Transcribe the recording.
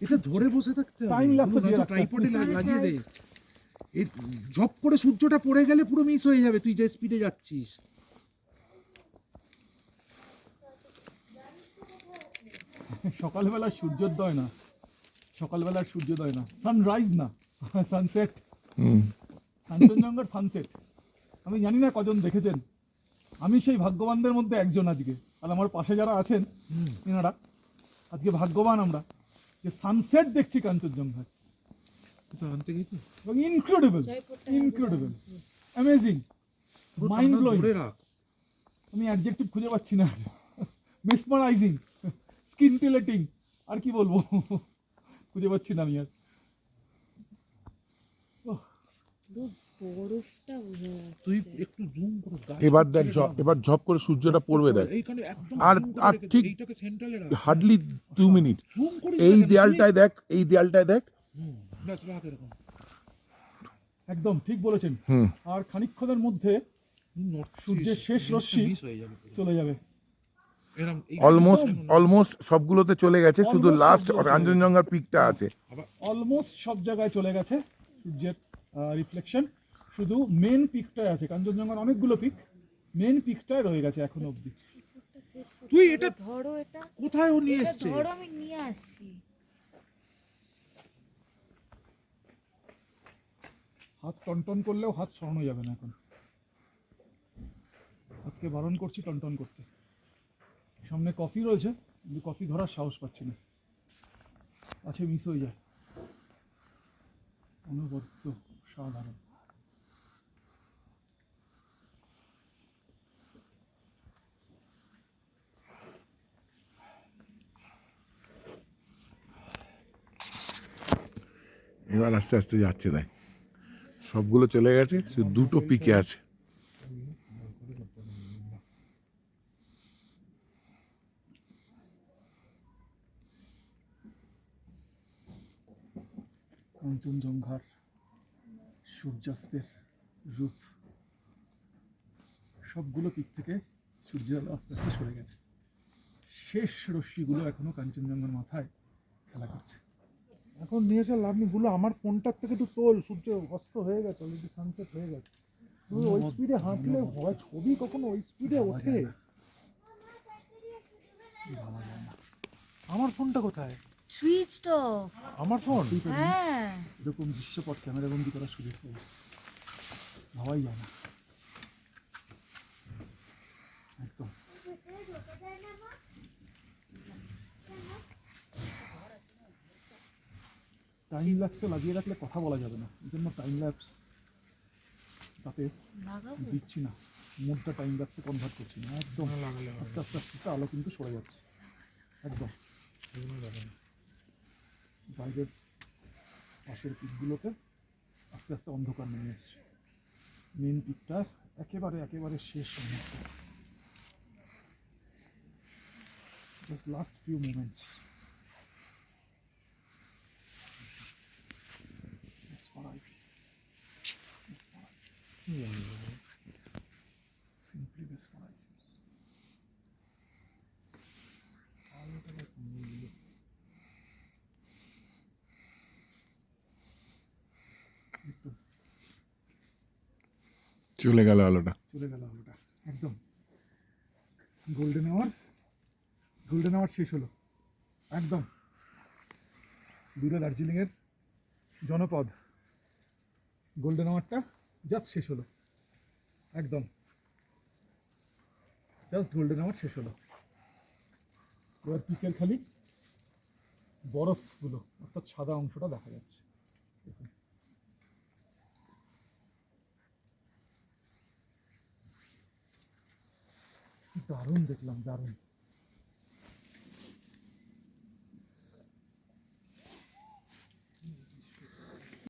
এটা ধরে বসে থাকতে হবে, টাইম ল্যাপসে দিয়ে ট্রাইপডে লাগিয়ে দে। এই ঝপ করে সূর্যটা পড়ে গেলে পুরো মিস হয়ে যাবে তুই যে স্পিডে যাচ্ছিস। সকালবেলা সূর্যোদয় না, সকালবেলা সূর্যোদয় না, সানরাইজ না, সানসেট। কাঞ্চনজঙ্ঘার সানসেট আমি জানি না কজন দেখেছেন, আমি সেই ভাগ্যবানদের মধ্যে একজন আজকে। আর আমার পাশে যারা আছেন এনারা আজকে ভাগ্যবান আমরা যে সানসেট দেখছি কাঞ্চনজঙ্ঘার। এবং incredible, incredible, amazing, mind blowing. আমি অ্যাডজেক্টিভ খুঁজে পাচ্ছি না। মেসমারাইজিং, স্কিনটিলেটিং, আর কি বলবো, খুঁজে পাচ্ছি না আমি আর। বরফটা বোঝা যাচ্ছে। তুই একটু জুম করে এবার দেখ, এবার ঝপ করে সূর্যটা পড়বে দেখ। আর আর ঠিক হার্ডলি 2 মিনিট। এই দেয়ালটায় দেখ, এই দেয়ালটায় দেখ। একদম ঠিক বলেছেন। আর খানিকক্ষণের মধ্যে সূর্যের শেষ রশ্মি চলে যাবে। অলমোস্ট সবগুলোতে চলে গেছে, শুধু লাস্ট কাঞ্চনজঙ্ঘার পিকটা আছে। অলমোস্ট সব জায়গায় চলে গেছে সূর্যের রিফ্লেকশন, শুধু মেন পিকটাই আছে। কাঞ্চনজঙ্ঘার অনেকগুলো পিক, মেন পিকটাই রয়ে গেছে এখনো অবধি। তুই এটা ধরো, এটা কোথায় ও নিয়ে এসেছে? ধরো, আমি নিয়ে আসছি। হাত টনটন করলেও হাত সরানো যাবে না এখন, হাতকে বারণ করছি টনটন করতে। সামনে কফি রয়েছে, কিন্তু কফি ধরার সাহস পাচ্ছি না, আছে মিস হয়ে যায়। অনবদ্য সাধারণ। এবার আস্তে আস্তে যাচ্ছে দেখ, সবগুলো চলে গেছে, শুধু দুটো পিকে আছে। কাঞ্চনজঙ্ঘার সূর্যাস্তের রূপ, সবগুলো পিক থেকে সূর্য আস্তে আস্তে সরে গেছে। শেষ রশ্মিগুলো এখনো কাঞ্চনজঙ্ঘার মাথায় খেলা করছে। এখন নিয়ে এসে লাভ নেই, বলো আমার ফোনটার থেকে একটু তোল, সূর্য অস্ত হয়ে গেছে, অলরেডি সানসেট হয়ে গেছে। তুই ওই স্পিডে হাঁটলে হয়, ছবি কখনো ওই স্পিডে ওঠে? আমার ফোনটা কোথায়? Switched off. আমার ফোন হ্যাঁ, এরকম দৃশ্যপট ক্যামেরা বন্দি করার সুযোগ পাই, ভাবাই যায় না একদম। টাইম ল্যাপসে লাগিয়ে রাখলে কথা বলা যাবে না, এই জন্য টাইম ল্যাপস তাতে লাগাবো। দিচ্ছি না, মুডটা টাইম ল্যাপসে কনভার্ট করছি না। একদম আস্তে আস্তে আস্তে আলো কিন্তু সরে যাচ্ছে একদম। বাইরের পাশের পিকগুলোতে আস্তে আস্তে অন্ধকার নেমে এসছে। মেন পিকটা একেবারে একেবারে শেষ মুহূর্ত, just last few moments. Simply mesmerizing. চলে গেল আলোটা, চলে গেল আলোটা একদম। গোল্ডেন আওয়ার শেষ হলো একদম। দূরে দার্জিলিংয়ের জনপদ গোল্ডেন আওয়ারটা জাস্ট শেষ হলো একদম, জাস্ট গোল্ডেন আওয়ার শেষ হলো। এবার পিকের খালি বরফগুলো অর্থাৎ সাদা অংশটা দেখা যাচ্ছে। দেখুন দারুণ দেখলাম, দারুণ।